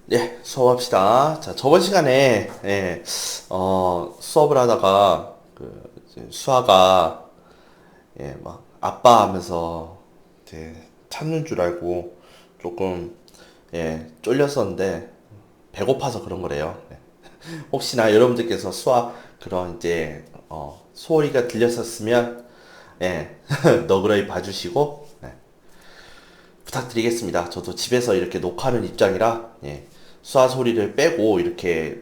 네, 수업합시다. 자, 저번 시간에, 수업을 하다가, 이제 수아가, 막, 아빠 하면서, 이제, 찾는 줄 알고, 조금, 쫄렸었는데, 배고파서 그런 거래요. 네. 혹시나 여러분들께서 수아, 그런, 이제, 소리가 들렸었으면, 너그러이 봐주시고, 부탁드리겠습니다. 저도 집에서 이렇게 녹화하는 입장이라 수화 소리를 빼고 이렇게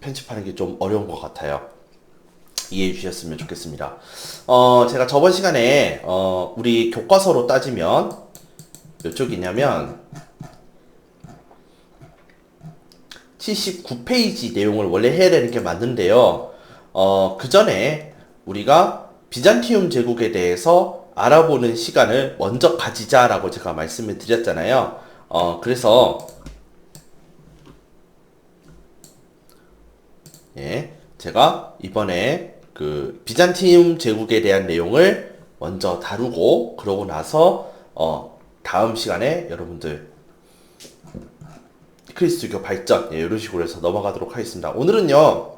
편집하는 게 좀 어려운 것 같아요. 이해해 주셨으면 좋겠습니다. 제가 저번 시간에 우리 교과서로 따지면 몇 쪽이냐면 79페이지 내용을 원래 해야 되는 게 맞는데요. 그 전에 우리가 비잔티움 제국에 대해서 알아보는 시간을 먼저 가지자라고 제가 말씀을 드렸잖아요. 그래서 제가 이번에 그 비잔티움 제국에 대한 내용을 먼저 다루고 그러고 나서 다음 시간에 여러분들 그리스도교 발전 이런 식으로 해서 넘어가도록 하겠습니다. 오늘은요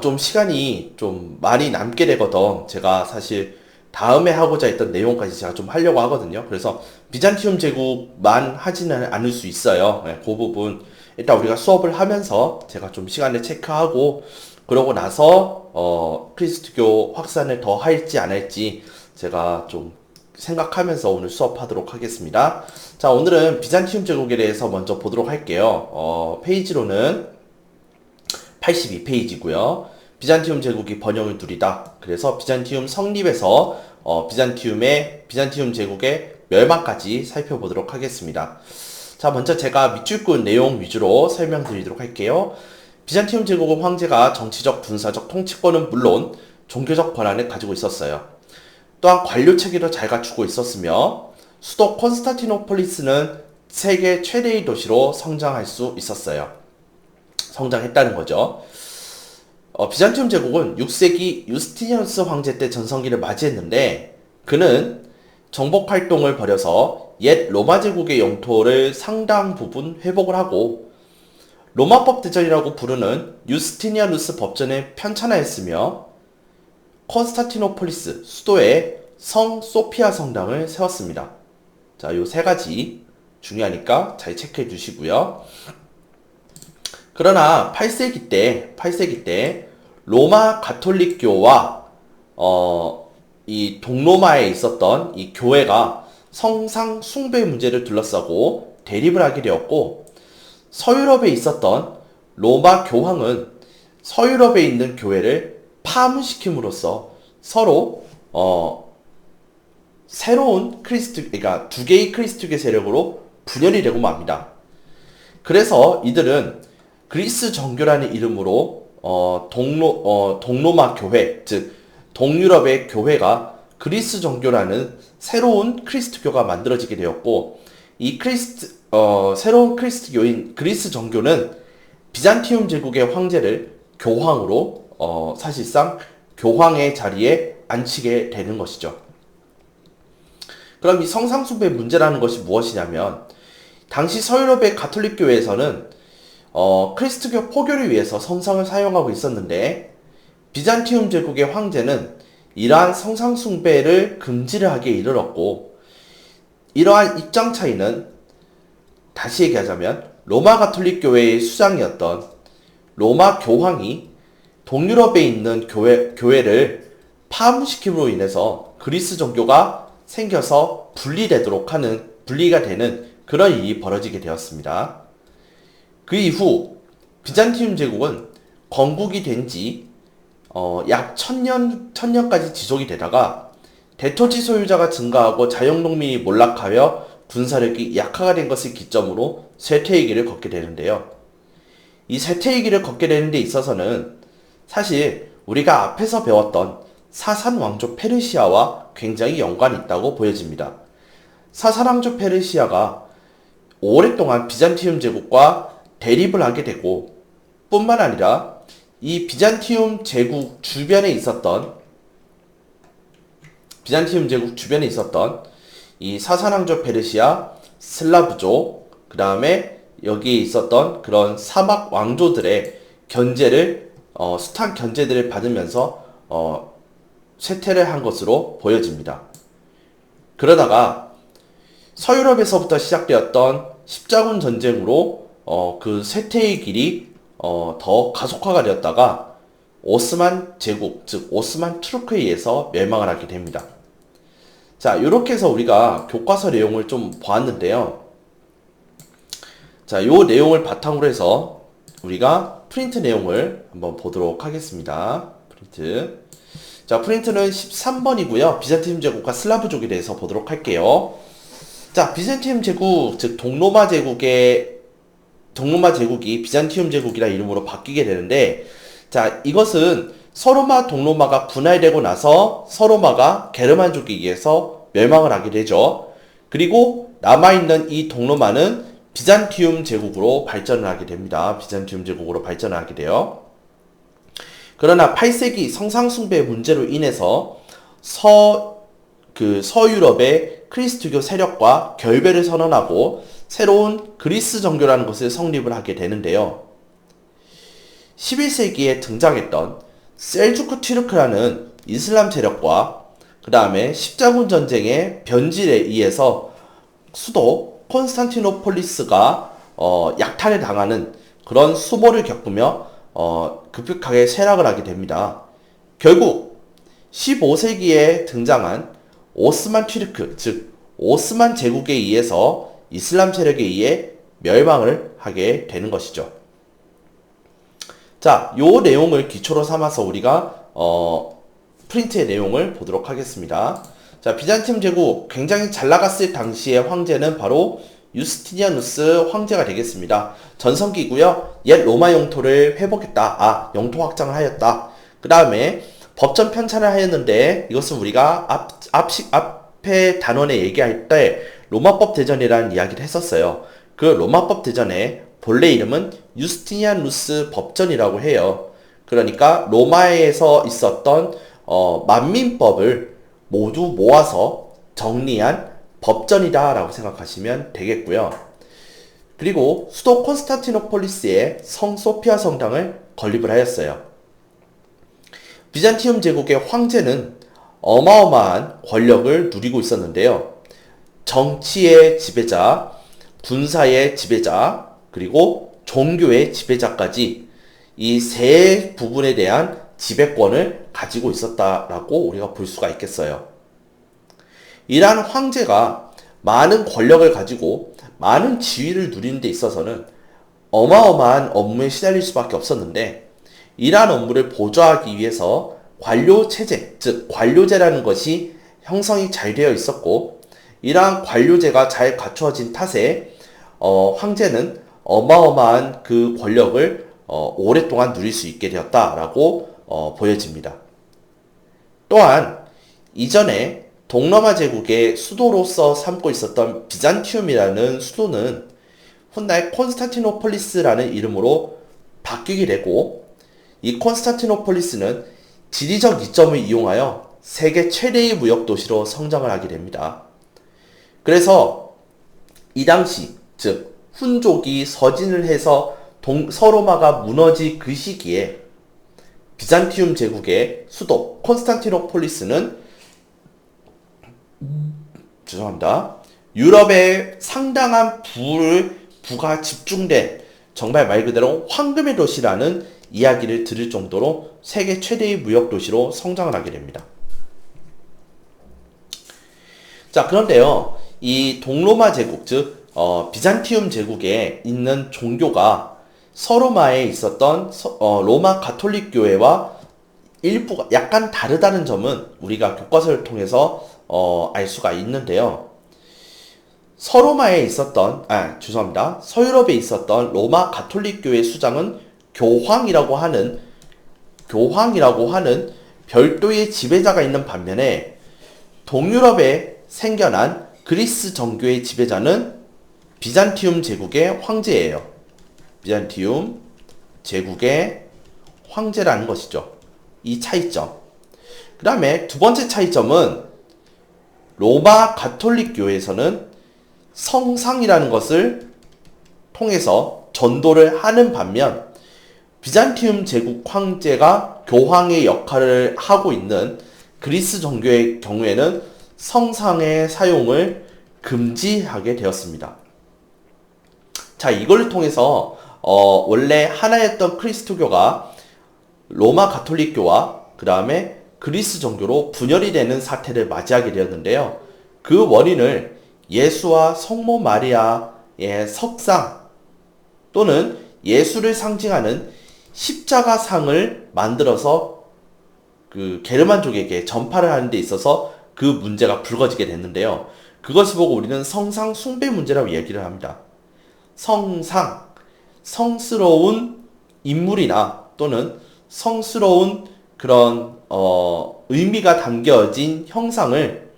좀 시간이 좀 많이 남게 되거든. 제가 사실 다음에 하고자 했던 내용까지 제가 좀 하려고 하거든요. 그래서 비잔티움 제국만 하지는 않을 수 있어요. 그 부분 일단 우리가 수업을 하면서 제가 좀 시간을 체크하고 그러고 나서 그리스도교 확산을 더 할지 안 할지 제가 좀 생각하면서 오늘 수업하도록 하겠습니다. 자, 오늘은 비잔티움 제국에 대해서 먼저 보도록 할게요. 페이지로는 82페이지고요. 비잔티움 제국이 번영을 누리다. 그래서 비잔티움 성립에서 비잔티움 제국의 멸망까지 살펴보도록 하겠습니다. 자, 먼저 제가 밑줄근 내용 위주로 설명드리도록 할게요. 비잔티움 제국은 황제가 정치적, 군사적 통치권은 물론 종교적 권한을 가지고 있었어요. 또한 관료 체계도 잘 갖추고 있었으며 수도 콘스탄티노폴리스는 세계 최대의 도시로 성장할 수 있었어요. 성장했다는 거죠. 비잔티움 제국은 6세기 유스티니아누스 황제 때 전성기를 맞이했는데 그는 정복 활동을 벌여서 옛 로마 제국의 영토를 상당 부분 회복을 하고 로마법 대전이라고 부르는 유스티니아누스 법전에 편찬하였으며 콘스탄티노폴리스 수도에 성 소피아 성당을 세웠습니다. 자, 요 세 가지 중요하니까 잘 체크해 주시고요. 그러나 8세기 때 로마 가톨릭교와 이 동로마에 있었던 이 교회가 성상 숭배 문제를 둘러싸고 대립을 하게 되었고 서유럽에 있었던 로마 교황은 서유럽에 있는 교회를 파문시킴으로써 서로 새로운 그러니까 두 개의 크리스트교 세력으로 분열이 되고 맙니다. 그래서 이들은 그리스 정교라는 이름으로 동로마 교회, 즉 동유럽의 교회가 그리스 정교라는 새로운 크리스트교가 만들어지게 되었고 이 새로운 크리스트교인 그리스 정교는 비잔티움 제국의 황제를 교황으로 사실상 교황의 자리에 앉히게 되는 것이죠. 그럼 이 성상숭배 문제라는 것이 무엇이냐면 당시 서유럽의 가톨릭 교회에서는 크리스트교 포교를 위해서 성상을 사용하고 있었는데 비잔티움 제국의 황제는 이러한 성상숭배를 금지를 하기에 이르렀고 이러한 입장 차이는 다시 얘기하자면 로마 가톨릭 교회의 수장이었던 로마 교황이 동유럽에 있는 교회를 파문시킴으로 인해서 그리스 정교가 생겨서 분리가 되는 그런 일이 벌어지게 되었습니다. 그 이후 비잔티움 제국은 건국이 된 지 약 1000년까지 지속이 되다가 대토지 소유자가 증가하고 자영농민이 몰락하여 군사력이 약화가 된 것을 기점으로 쇠퇴의 길을 걷게 되는데요. 이 쇠퇴의 길을 걷게 되는 데 있어서는 사실 우리가 앞에서 배웠던 사산 왕조 페르시아와 굉장히 연관이 있다고 보여집니다. 사산 왕조 페르시아가 오랫동안 비잔티움 제국과 대립을 하게 되고 뿐만 아니라 이 비잔티움 제국 주변에 있었던 이 사산왕조 페르시아, 슬라브족, 그 다음에 여기에 있었던 그런 사막 왕조들의 견제를 숱한 견제들을 받으면서 쇠퇴를 한 것으로 보여집니다. 그러다가 서유럽에서부터 시작되었던 십자군 전쟁으로 그 쇠퇴의 길이 더 가속화가 되었다가 오스만 제국, 즉 오스만 투르크에 의해서 멸망을 하게 됩니다. 자, 이렇게 해서 우리가 교과서 내용을 좀 보았는데요. 자, 요 내용을 바탕으로 해서 우리가 프린트 내용을 한번 보도록 하겠습니다. 프린트. 자, 프린트는 13번이고요. 비잔티움 제국과 슬라브족에 대해서 보도록 할게요. 자, 비잔티움 제국, 즉 동로마 제국이 비잔티움 제국이라 이름으로 바뀌게 되는데, 자, 이것은 서로마 동로마가 분할되고 나서 서로마가 게르만족에 의해서 멸망을 하게 되죠. 그리고 남아있는 이 동로마는 비잔티움 제국으로 발전을 하게 됩니다. 비잔티움 제국으로 발전을 하게 돼요. 그러나 8세기 성상숭배 문제로 인해서 서유럽의 크리스트교 세력과 결별을 선언하고 새로운 그리스 정교라는 것을 성립을 하게 되는데요. 11세기에 등장했던 셀주크 튀르크라는 이슬람 세력과 그 다음에 십자군 전쟁의 변질에 의해서 수도 콘스탄티노폴리스가 약탈을 당하는 그런 수모를 겪으며 급격하게 쇠락을 하게 됩니다. 결국 15세기에 등장한 오스만 튀르크, 즉 오스만 제국에 의해서 이슬람 세력에 의해 멸망을 하게 되는 것이죠. 자, 요 내용을 기초로 삼아서 우리가 프린트의 내용을 보도록 하겠습니다. 자, 비잔티움 제국 굉장히 잘 나갔을 당시의 황제는 바로 유스티니아누스 황제가 되겠습니다. 전성기고요. 옛 로마 영토를 회복했다. 영토 확장을 하였다. 그 다음에 법전 편찬을 하였는데 이것은 우리가 앞에 단원에 얘기할 때 로마법 대전이라는 이야기를 했었어요. 그 로마법 대전의 본래 이름은 유스티니아누스 법전이라고 해요. 그러니까 로마에서 있었던 만민법을 모두 모아서 정리한 법전이다 라고 생각하시면 되겠고요. 그리고 수도 콘스탄티노폴리스의 성 소피아 성당을 건립을 하였어요. 비잔티움 제국의 황제는 어마어마한 권력을 누리고 있었는데요. 정치의 지배자, 군사의 지배자, 그리고 종교의 지배자까지 이 세 부분에 대한 지배권을 가지고 있었다라고 우리가 볼 수가 있겠어요. 이러한 황제가 많은 권력을 가지고 많은 지위를 누리는 데 있어서는 어마어마한 업무에 시달릴 수밖에 없었는데 이러한 업무를 보좌하기 위해서 관료체제, 즉 관료제라는 것이 형성이 잘 되어 있었고 이러한 관료제가 잘 갖추어진 탓에 황제는 어마어마한 그 권력을 오랫동안 누릴 수 있게 되었다라고 보여집니다. 또한 이전에 동로마 제국의 수도로서 삼고 있었던 비잔티움이라는 수도는 훗날 콘스탄티노폴리스라는 이름으로 바뀌게 되고 이 콘스탄티노폴리스는 지리적 이점을 이용하여 세계 최대의 무역 도시로 성장을 하게 됩니다. 그래서 이 당시, 즉 훈족이 서진을 해서 서로마가 무너질 그 시기에 비잔티움 제국의 수도 콘스탄티노폴리스는 유럽에 상당한 부가 집중된 정말 말 그대로 황금의 도시라는 이야기를 들을 정도로 세계 최대의 무역 도시로 성장을 하게 됩니다. 자, 그런데요, 이 동로마 제국, 즉 비잔티움 제국에 있는 종교가 서로마에 있었던 로마 가톨릭 교회와 일부가 약간 다르다는 점은 우리가 교과서를 통해서 알 수가 있는데요. 서유럽에 있었던 로마 가톨릭 교회 수장은 교황이라고 하는 별도의 지배자가 있는 반면에 동유럽에 생겨난 그리스 정교의 지배자는 비잔티움 제국의 황제예요. 비잔티움 제국의 황제라는 것이죠. 이 차이점. 그 다음에 두 번째 차이점은 로마 가톨릭 교회에서는 성상이라는 것을 통해서 전도를 하는 반면 비잔티움 제국 황제가 교황의 역할을 하고 있는 그리스 정교의 경우에는 성상의 사용을 금지하게 되었습니다. 자, 이걸 통해서 원래 하나였던 그리스도교가 로마 가톨릭교와 그 다음에 그리스 정교로 분열이 되는 사태를 맞이하게 되었는데요. 그 원인을 예수와 성모 마리아의 석상 또는 예수를 상징하는 십자가상을 만들어서 그 게르만족에게 전파를 하는 데 있어서 그 문제가 불거지게 됐는데요. 그것을 보고 우리는 성상 숭배 문제라고 얘기를 합니다. 성상, 성스러운 인물이나 또는 성스러운 그런 의미가 담겨진 형상을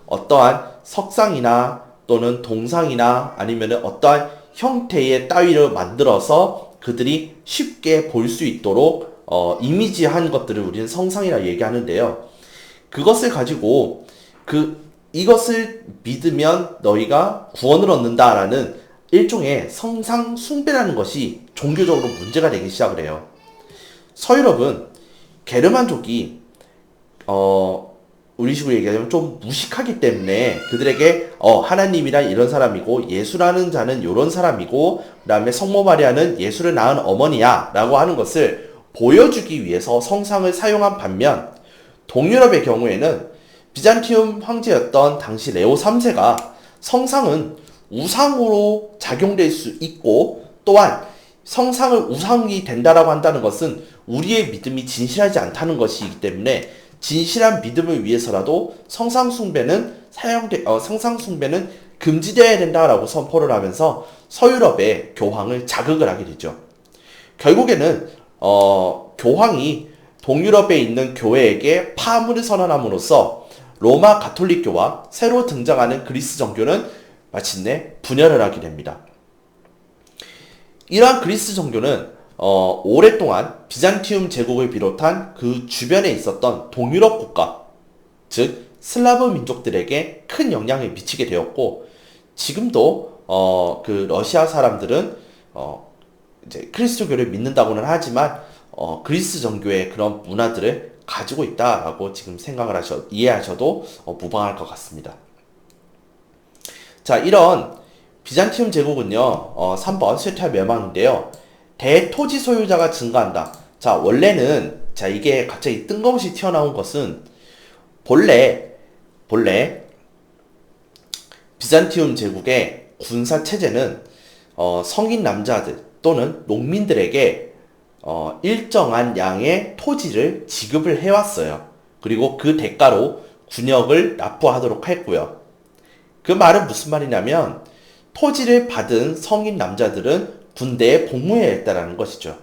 어떠한 석상이나 또는 동상이나 아니면 어떠한 형태의 따위를 만들어서 그들이 쉽게 볼 수 있도록 이미지한 것들을 우리는 성상이라 얘기하는데요. 그것을 가지고 이것을 믿으면 너희가 구원을 얻는다라는 일종의 성상 숭배라는 것이 종교적으로 문제가 되기 시작을 해요. 서유럽은 게르만족이 우리식으로 얘기하자면 좀 무식하기 때문에 그들에게 하나님이란 이런 사람이고 예수라는 자는 이런 사람이고 그 다음에 성모 마리아는 예수를 낳은 어머니야 라고 하는 것을 보여주기 위해서 성상을 사용한 반면 동유럽의 경우에는 비잔티움 황제였던 당시 레오 3세가 성상은 우상으로 작용될 수 있고 또한 성상을 우상이 된다라고 한다는 것은 우리의 믿음이 진실하지 않다는 것이기 때문에 진실한 믿음을 위해서라도 성상 숭배는 금지되어야 된다라고 선포를 하면서 서유럽의 교황을 자극을 하게 되죠. 결국에는 교황이 동유럽에 있는 교회에게 파문을 선언함으로써 로마 가톨릭교와 새로 등장하는 그리스 정교는 마침내 분열을 하게 됩니다. 이러한 그리스 정교는 오랫동안 비잔티움 제국을 비롯한 그 주변에 있었던 동유럽 국가, 즉 슬라브 민족들에게 큰 영향을 미치게 되었고 지금도 그 러시아 사람들은 이제 그리스도교를 믿는다고는 하지만 그리스 정교의 그런 문화들을 가지고 있다라고 지금 이해하셔도 무방할 것 같습니다. 자, 이런 비잔티움 제국은요, 3번 쇠퇴와 멸망인데요. 대토지 소유자가 증가한다. 자, 원래는, 이게 갑자기 뜬금없이 튀어나온 것은, 본래, 비잔티움 제국의 군사 체제는, 성인 남자들 또는 농민들에게, 일정한 양의 토지를 지급을 해왔어요. 그리고 그 대가로 군역을 납부하도록 했고요. 그 말은 무슨 말이냐면, 토지를 받은 성인 남자들은 군대에 복무해야 했다라는 것이죠.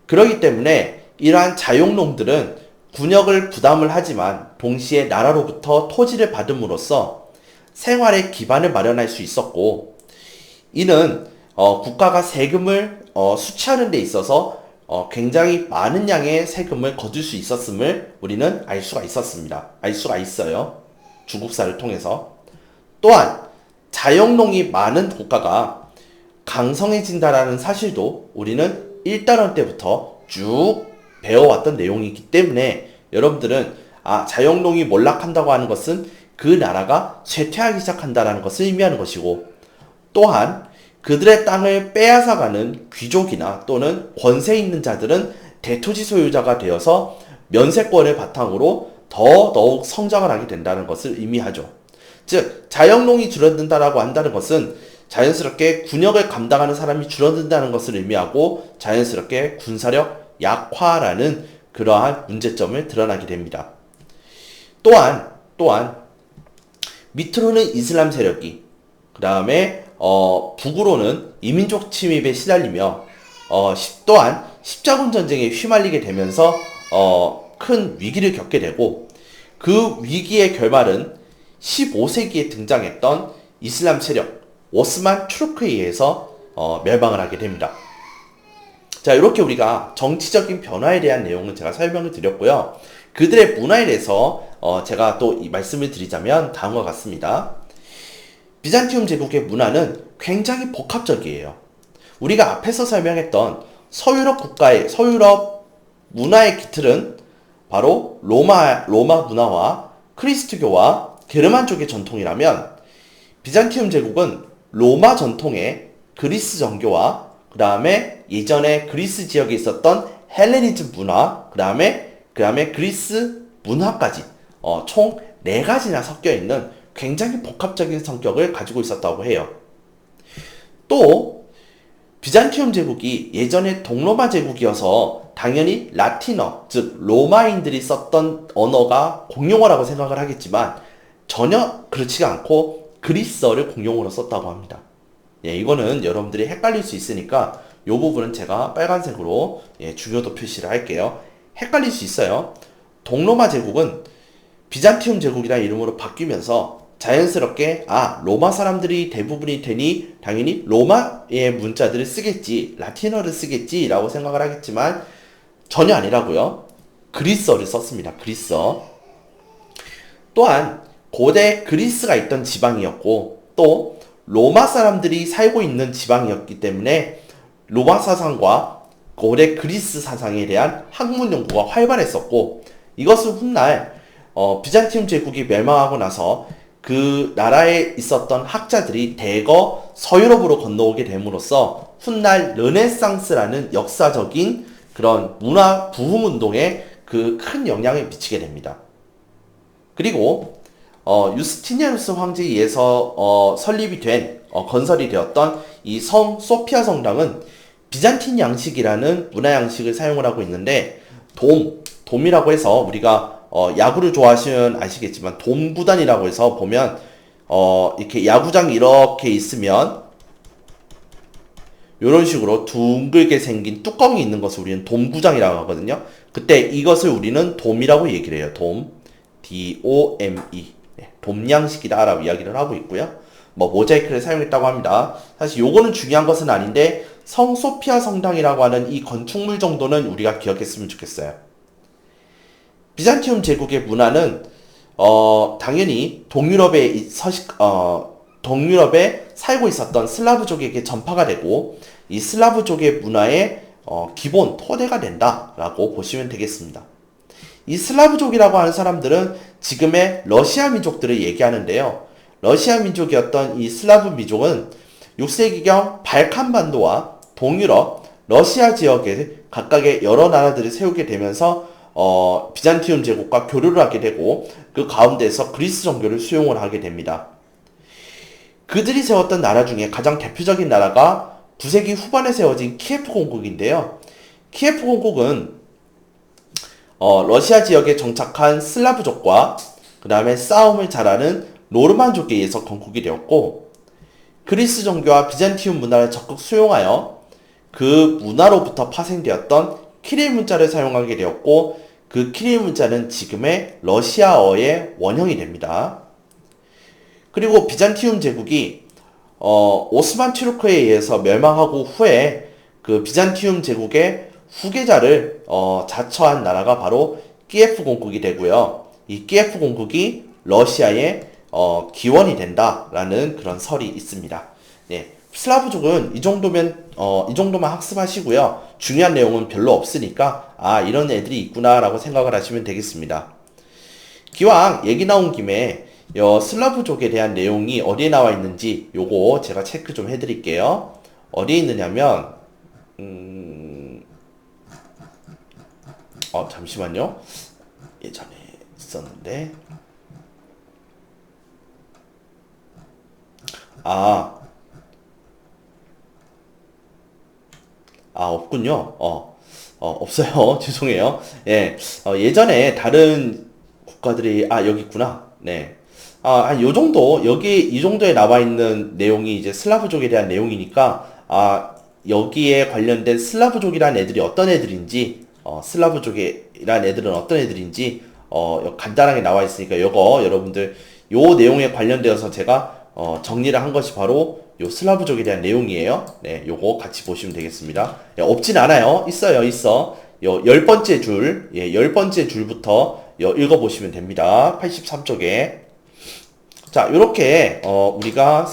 그렇기 때문에 이러한 자용농들은 군역을 부담을 하지만 동시에 나라로부터 토지를 받음으로써 생활의 기반을 마련할 수 있었고 이는 국가가 세금을 수취하는 데 있어서 굉장히 많은 양의 세금을 거둘 수 있었음을 우리는 알 수가 있어요. 중국사를 통해서. 또한 자영농이 많은 국가가 강성해진다라는 사실도 우리는 1단원 때부터 쭉 배워왔던 내용이기 때문에 여러분들은 자영농이 몰락한다고 하는 것은 그 나라가 쇠퇴하기 시작한다라는 것을 의미하는 것이고 또한 그들의 땅을 빼앗아가는 귀족이나 또는 권세 있는 자들은 대토지 소유자가 되어서 면세권을 바탕으로 더더욱 성장을 하게 된다는 것을 의미하죠. 즉 자영농이 줄어든다라고 한다는 것은 자연스럽게 군역을 감당하는 사람이 줄어든다는 것을 의미하고 자연스럽게 군사력 약화라는 그러한 문제점을 드러나게 됩니다. 또한 밑으로는 이슬람 세력이 그 다음에 북으로는 이민족 침입에 시달리며 또한 십자군 전쟁에 휘말리게 되면서 큰 위기를 겪게 되고 그 위기의 결말은 15세기에 등장했던 이슬람 세력 오스만 투르크에 의해서 멸망을 하게 됩니다. 자, 이렇게 우리가 정치적인 변화에 대한 내용은 제가 설명을 드렸고요. 그들의 문화에 대해서 제가 또 이 말씀을 드리자면 다음과 같습니다. 비잔티움 제국의 문화는 굉장히 복합적이에요. 우리가 앞에서 설명했던 서유럽 문화의 기틀은 바로 로마 문화와 크리스트교와 게르만 쪽의 전통이라면 비잔티움 제국은 로마 전통의 그리스 정교와 그 다음에 예전에 그리스 지역에 있었던 헬레니즘 문화, 그 다음에 그리스 문화까지 총 4가지나 섞여 있는 굉장히 복합적인 성격을 가지고 있었다고 해요. 또 비잔티움 제국이 예전에 동로마 제국이어서 당연히 라틴어, 즉 로마인들이 썼던 언어가 공용어라고 생각을 하겠지만 전혀 그렇지가 않고 그리스어를 공용어로 썼다고 합니다. 예, 이거는 여러분들이 헷갈릴 수 있으니까 이 부분은 제가 빨간색으로 중요도 표시를 할게요. 헷갈릴 수 있어요. 동로마 제국은 비잔티움 제국이라는 이름으로 바뀌면서 자연스럽게 로마 사람들이 대부분이 되니 당연히 로마의 문자들을 쓰겠지, 라틴어를 쓰겠지 라고 생각을 하겠지만 전혀 아니라고요. 그리스어를 썼습니다. 그리스어. 또한 고대 그리스가 있던 지방이었고 또 로마 사람들이 살고 있는 지방이었기 때문에 로마 사상과 고대 그리스 사상에 대한 학문 연구가 활발했었고 이것은 훗날 비잔티움 제국이 멸망하고 나서 그 나라에 있었던 학자들이 대거 서유럽으로 건너오게 됨으로써 훗날 르네상스라는 역사적인 그런 문화 부흥 운동에 그 큰 영향을 미치게 됩니다. 그리고 유스티니아누스 황제에 의해서 설립이 된 건설이 되었던 이 성 소피아 성당은 비잔틴 양식이라는 문화 양식을 사용을 하고 있는데 돔이라고 해서 우리가 야구를 좋아하시면 아시겠지만 돔구단이라고 해서 보면 이렇게 야구장이 이렇게 있으면 이런 식으로 둥글게 생긴 뚜껑이 있는 것을 우리는 돔구장이라고 하거든요. 그때 이것을 우리는 돔이라고 얘기를 해요. 돔. D-O-M-E. 네, 돔양식이다 라고 이야기를 하고 있고요. 모자이크를 사용했다고 합니다. 사실 요거는 중요한 것은 아닌데 성 소피아 성당이라고 하는 이 건축물 정도는 우리가 기억했으면 좋겠어요. 비잔티움 제국의 문화는 당연히 동유럽에 살고 있었던 슬라브족에게 전파가 되고 이 슬라브족의 문화의 기본 토대가 된다라고 보시면 되겠습니다. 이 슬라브족이라고 하는 사람들은 지금의 러시아 민족들을 얘기하는데요. 러시아 민족이었던 이 슬라브 민족은 6세기경 발칸반도와 동유럽, 러시아 지역에 각각의 여러 나라들을 세우게 되면서 비잔티움 제국과 교류를 하게 되고 그 가운데서 그리스 정교를 수용을 하게 됩니다. 그들이 세웠던 나라 중에 가장 대표적인 나라가 9세기 후반에 세워진 키예프 공국인데요. 키예프 공국은 러시아 지역에 정착한 슬라브족과 그 다음에 싸움을 잘하는 노르만족에 의해서 건국이 되었고 그리스 정교와 비잔티움 문화를 적극 수용하여 그 문화로부터 파생되었던 키릴 문자를 사용하게 되었고 그 키릴 문자는 지금의 러시아어의 원형이 됩니다. 그리고 비잔티움 제국이 오스만 튀르크에 의해서 멸망하고 후에 그 비잔티움 제국의 후계자를 자처한 나라가 바로 키예프 공국이 되고요. 이 키예프 공국이 러시아의 기원이 된다라는 그런 설이 있습니다. 네, 슬라브족은 이 정도만 학습하시고요. 중요한 내용은 별로 없으니까 이런 애들이 있구나라고 생각을 하시면 되겠습니다. 기왕 얘기 나온 김에 슬라브족에 대한 내용이 어디에 나와 있는지 요거 제가 체크 좀 해드릴게요. 어디에 있느냐면 잠시만요. 예전에 있었는데 없군요. 없어요. 죄송해요. 예, 예전에 다른 국가들이 여기 있구나. 네. 한 요 정도, 이 정도에 나와 있는 내용이 이제 슬라브족에 대한 내용이니까, 여기에 관련된 슬라브족이란 애들이 어떤 애들인지, 슬라브족이란 애들은 어떤 애들인지, 간단하게 나와 있으니까 요거 여러분들, 요 내용에 관련되어서 제가, 정리를 한 것이 바로 요 슬라브족에 대한 내용이에요. 네, 요거 같이 보시면 되겠습니다. 없진 않아요. 있어. 요 10번째 줄, 10번째 줄부터 읽어보시면 됩니다. 83쪽에. 자, 요렇게 우리가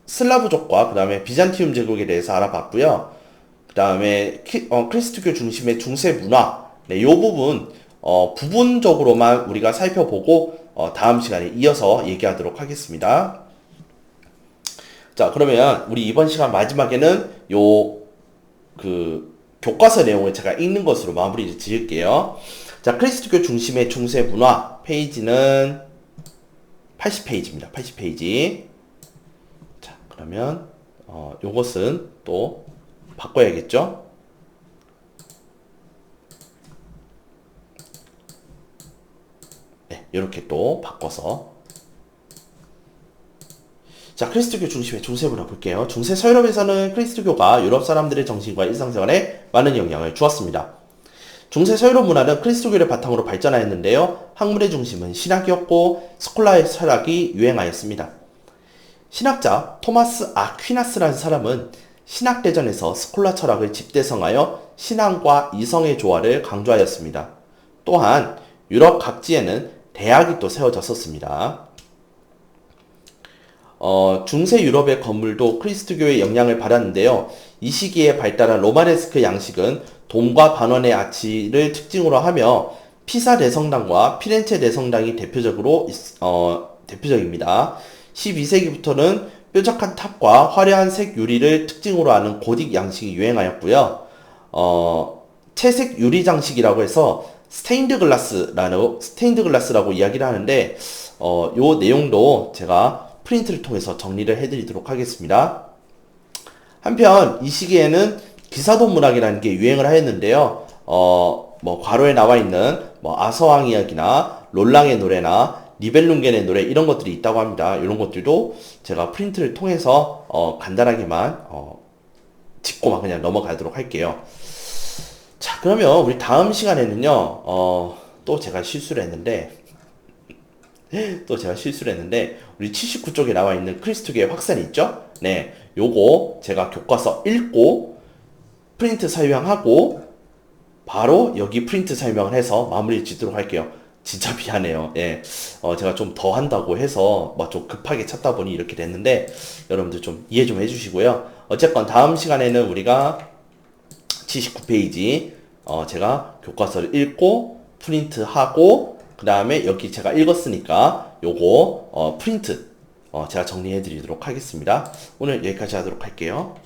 슬라브족과 그 다음에 비잔티움 제국에 대해서 알아봤고요. 그 다음에 크리스트교 중심의 중세 문화, 네, 요 부분 부분적으로만 우리가 살펴보고 다음 시간에 이어서 얘기하도록 하겠습니다. 자, 그러면 우리 이번 시간 마지막에는 교과서 내용을 제가 읽는 것으로 마무리를 지을게요. 자, 크리스트교 중심의 중세 문화 페이지는 80페이지입니다. 80페이지. 자, 그러면 요것은 또 바꿔야겠죠? 네, 이렇게 또 바꿔서. 자, 크리스트교 중심의 중세 문화 볼게요. 중세 서유럽에서는 크리스트교가 유럽 사람들의 정신과 일상생활에 많은 영향을 주었습니다. 중세 서유럽 문화는 크리스토교를 바탕으로 발전하였는데요. 학문의 중심은 신학이었고 스콜라의 철학이 유행하였습니다. 신학자 토마스 아퀴나스라는 사람은 신학대전에서 스콜라 철학을 집대성하여 신앙과 이성의 조화를 강조하였습니다. 또한 유럽 각지에는 대학이 또 세워졌었습니다. 중세 유럽의 건물도 크리스트교의 영향을 받았는데요. 이 시기에 발달한 로마네스크 양식은 돔과 반원의 아치를 특징으로 하며 피사 대성당과 피렌체 대성당이 대표적입니다. 12세기부터는 뾰족한 탑과 화려한 색 유리를 특징으로 하는 고딕 양식이 유행하였고요. 채색 유리 장식이라고 해서 스테인드 글라스라고 이야기를 하는데 요 내용도 제가 프린트를 통해서 정리를 해드리도록 하겠습니다. 한편 이 시기에는 기사도 문학이라는 게 유행을 하였는데요. 괄호에 나와 있는 아서왕 이야기나 롤랑의 노래나 니벨룽겐의 노래 이런 것들이 있다고 합니다. 이런 것들도 제가 프린트를 통해서 간단하게만 짚고만 그냥 넘어가도록 할게요. 자, 그러면 우리 다음 시간에는요. 또 제가 실수를 했는데 우리 79쪽에 나와 있는 크리스토교의 확산이 있죠? 네, 요거 제가 교과서 읽고 프린트 설명하고 바로 여기 프린트 설명을 해서 마무리 짓도록 할게요. 진짜 미안해요. 예. 제가 좀 더 한다고 해서 좀 급하게 찾다 보니 이렇게 됐는데 여러분들 좀 이해 좀 해주시고요. 어쨌건 다음 시간에는 우리가 79페이지 제가 교과서를 읽고 프린트하고 그 다음에 여기 제가 읽었으니까 요거 프린트 제가 정리해 드리도록 하겠습니다. 오늘 여기까지 하도록 할게요.